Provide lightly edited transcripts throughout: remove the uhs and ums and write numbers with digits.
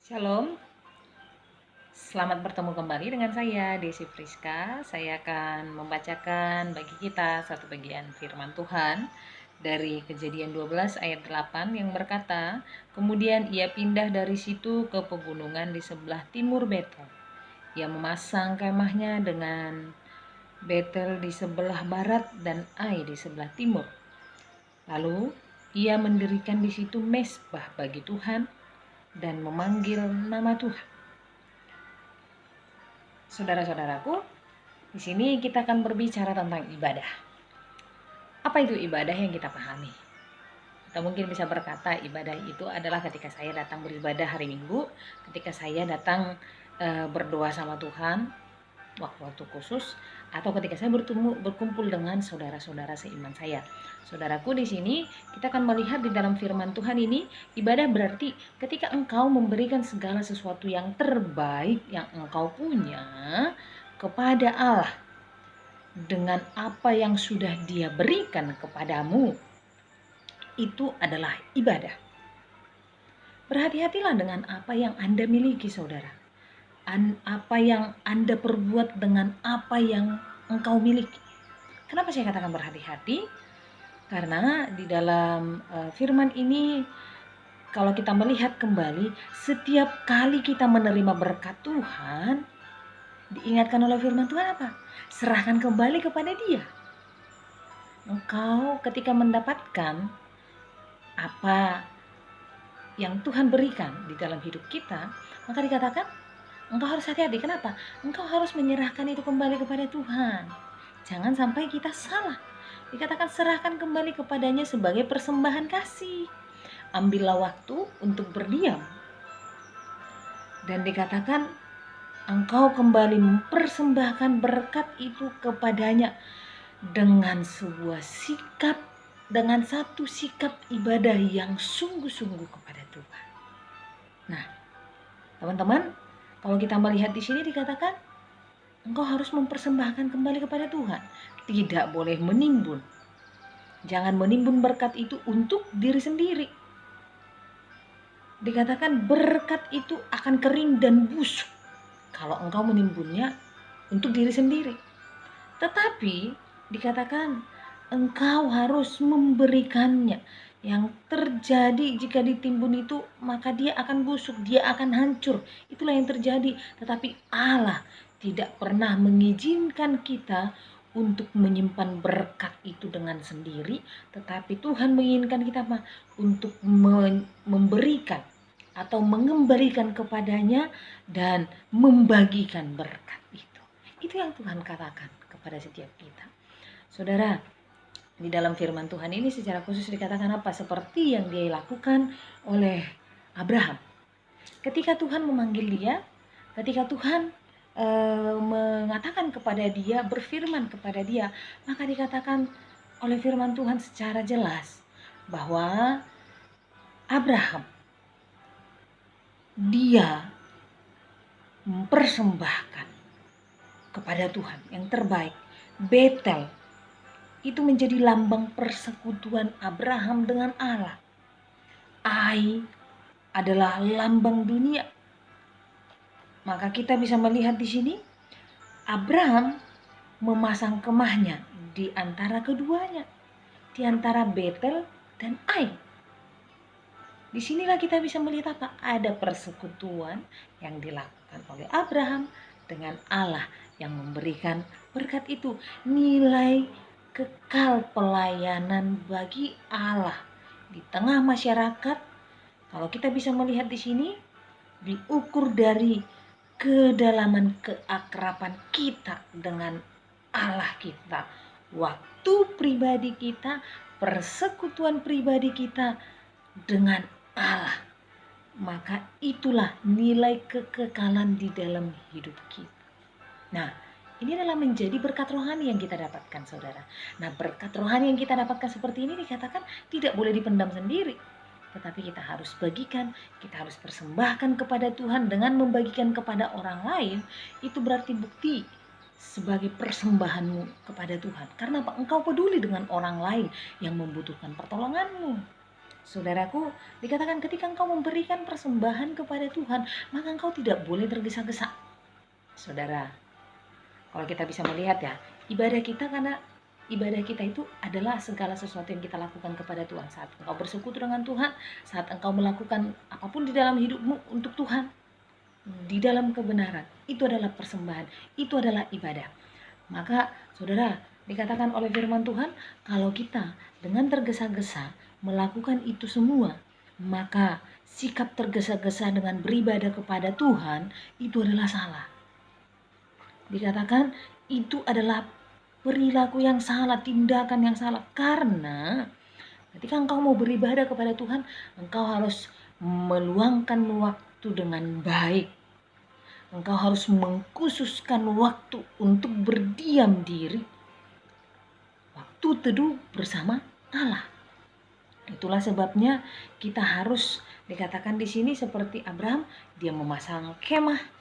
Shalom, selamat bertemu kembali dengan saya, Desi Friska. Saya akan membacakan bagi kita satu bagian firman Tuhan dari Kejadian 12 ayat 8 yang berkata, "Kemudian ia pindah dari situ ke pegunungan di sebelah timur Betel. Ia memasang kemahnya dengan Betel di sebelah barat dan Ai di sebelah timur. Lalu ia mendirikan di situ mezbah bagi Tuhan dan memanggil nama Tuhan." Saudara-saudaraku, di sini kita akan berbicara tentang ibadah. Apa itu ibadah yang kita pahami? Kita mungkin bisa berkata ibadah itu adalah ketika saya datang beribadah hari Minggu, ketika saya datang berdoa sama Tuhan, waktu-waktu khusus, atau ketika saya berkumpul dengan saudara-saudara seiman saya. Saudaraku, di sini kita akan melihat di dalam firman Tuhan ini, ibadah berarti ketika engkau memberikan segala sesuatu yang terbaik yang engkau punya kepada Allah dengan apa yang sudah Dia berikan kepadamu. Itu adalah ibadah. Berhati-hatilah dengan apa yang Anda miliki, saudara. Apa yang Anda perbuat dengan apa yang engkau miliki. Kenapa saya katakan berhati-hati? Karena di dalam firman ini, kalau kita melihat kembali, setiap kali kita menerima berkat Tuhan, diingatkan oleh firman Tuhan apa? Serahkan kembali kepada Dia. Engkau ketika mendapatkan apa yang Tuhan berikan di dalam hidup kita, maka dikatakan engkau harus hati-hati. Kenapa? Engkau harus menyerahkan itu kembali kepada Tuhan. Jangan sampai kita salah. Dikatakan serahkan kembali kepadanya sebagai persembahan kasih. Ambillah waktu untuk berdiam. Dan dikatakan engkau kembali mempersembahkan berkat itu kepadanya dengan sebuah sikap, dengan satu sikap ibadah yang sungguh-sungguh kepada Tuhan. Nah, teman-teman, kalau kita melihat di sini dikatakan engkau harus mempersembahkan kembali kepada Tuhan. Tidak boleh menimbun. Jangan menimbun berkat itu untuk diri sendiri. Dikatakan berkat itu akan kering dan busuk kalau engkau menimbunnya untuk diri sendiri. Tetapi dikatakan engkau harus memberikannya. Yang terjadi jika ditimbun itu, maka dia akan busuk, dia akan hancur. Itulah yang terjadi. Tetapi Allah tidak pernah mengizinkan kita untuk menyimpan berkat itu dengan sendiri, tetapi Tuhan menginginkan kita untuk memberikan atau mengembalikan kepadanya dan membagikan berkat itu. Itu yang Tuhan katakan kepada setiap kita. Saudara, di dalam firman Tuhan ini secara khusus dikatakan apa? Seperti yang dia lakukan oleh Abraham. Ketika Tuhan memanggil dia, ketika Tuhan mengatakan kepada dia, berfirman kepada dia, maka dikatakan oleh firman Tuhan secara jelas bahwa Abraham, dia mempersembahkan kepada Tuhan yang terbaik. Betel itu menjadi lambang persekutuan Abraham dengan Allah. Ai adalah lambang dunia. Maka kita bisa melihat di sini Abraham memasang kemahnya di antara keduanya, di antara Betel dan Ai. Disinilah kita bisa melihat apa? Ada persekutuan yang dilakukan oleh Abraham dengan Allah yang memberikan berkat itu. Nilai kekal pelayanan bagi Allah di tengah masyarakat. Kalau kita bisa melihat di sini, diukur dari kedalaman keakraban kita dengan Allah kita, waktu pribadi kita, persekutuan pribadi kita dengan Allah. Maka itulah nilai kekekalan di dalam hidup kita. Nah, ini adalah menjadi berkat rohani yang kita dapatkan, saudara. Nah, berkat rohani yang kita dapatkan seperti ini dikatakan tidak boleh dipendam sendiri. Tetapi kita harus bagikan, kita harus persembahkan kepada Tuhan dengan membagikan kepada orang lain. Itu berarti bukti sebagai persembahanmu kepada Tuhan. Karena apa? Engkau peduli dengan orang lain yang membutuhkan pertolonganmu. Saudaraku, dikatakan ketika engkau memberikan persembahan kepada Tuhan, maka engkau tidak boleh tergesa-gesa. Saudara, kalau kita bisa melihat ya, ibadah kita karena ibadah kita itu adalah segala sesuatu yang kita lakukan kepada Tuhan. Saat engkau bersekutu dengan Tuhan, saat engkau melakukan apapun di dalam hidupmu untuk Tuhan, di dalam kebenaran, itu adalah persembahan, itu adalah ibadah. Maka saudara, dikatakan oleh firman Tuhan, kalau kita dengan tergesa-gesa melakukan itu semua, maka sikap tergesa-gesa dengan beribadah kepada Tuhan itu adalah salah. Dikatakan itu adalah perilaku yang salah, tindakan yang salah. Karena ketika engkau mau beribadah kepada Tuhan, engkau harus meluangkan waktu dengan baik. Engkau harus mengkhususkan waktu untuk berdiam diri. Waktu teduh bersama Allah. Itulah sebabnya kita harus dikatakan di sini seperti Abraham, dia memasang kemah.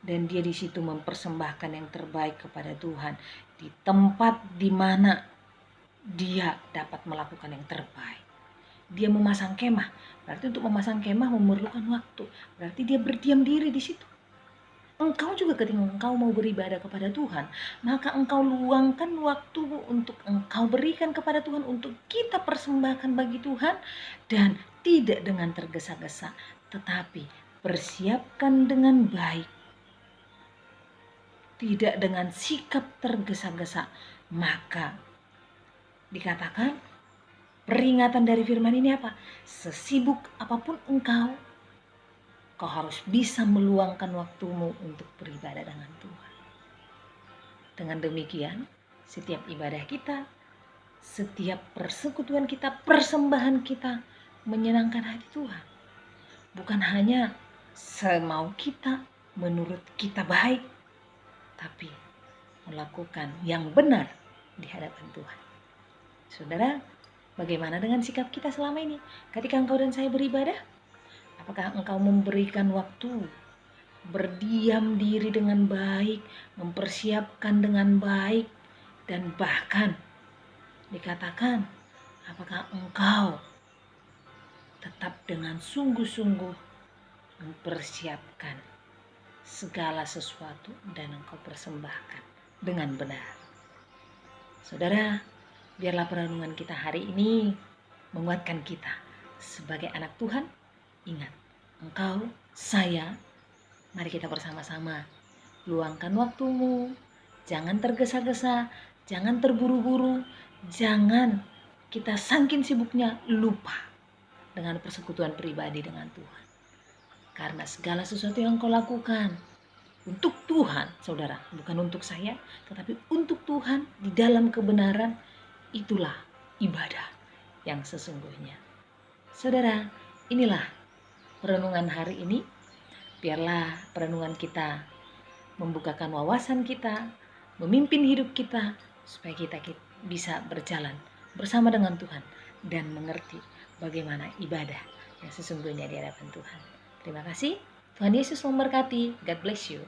Dan dia di situ mempersembahkan yang terbaik kepada Tuhan di tempat di mana dia dapat melakukan yang terbaik. Dia memasang kemah. Berarti untuk memasang kemah memerlukan waktu. Berarti dia berdiam diri di situ. Engkau juga ketika engkau mau beribadah kepada Tuhan, maka engkau luangkan waktu untuk engkau berikan kepada Tuhan, untuk kita persembahkan bagi Tuhan, dan tidak dengan tergesa-gesa, tetapi persiapkan dengan baik. Tidak dengan sikap tergesa-gesa. Maka dikatakan peringatan dari firman ini apa? Sesibuk apapun engkau harus bisa meluangkan waktumu untuk beribadah dengan Tuhan. Dengan demikian, setiap ibadah kita, setiap persekutuan kita, persembahan kita menyenangkan hati Tuhan. Bukan hanya semau kita, menurut kita baik, tapi melakukan yang benar di hadapan Tuhan. Saudara, bagaimana dengan sikap kita selama ini? Ketika engkau dan saya beribadah, apakah engkau memberikan waktu, berdiam diri dengan baik, mempersiapkan dengan baik, dan bahkan dikatakan, apakah engkau tetap dengan sungguh-sungguh mempersiapkan segala sesuatu dan engkau persembahkan dengan benar. Saudara, biarlah perenungan kita hari ini menguatkan kita sebagai anak Tuhan. Ingat, engkau, saya, mari kita bersama-sama luangkan waktumu. Jangan tergesa-gesa, jangan terburu-buru, jangan kita saking sibuknya lupa dengan persekutuan pribadi dengan Tuhan. Karena segala sesuatu yang kau lakukan untuk Tuhan, saudara, bukan untuk saya, tetapi untuk Tuhan di dalam kebenaran, itulah ibadah yang sesungguhnya. Saudara, inilah perenungan hari ini. Biarlah perenungan kita membukakan wawasan kita, memimpin hidup kita, supaya kita bisa berjalan bersama dengan Tuhan dan mengerti bagaimana ibadah yang sesungguhnya di hadapan Tuhan. Terima kasih. Tuhan Yesus memberkati. God bless you.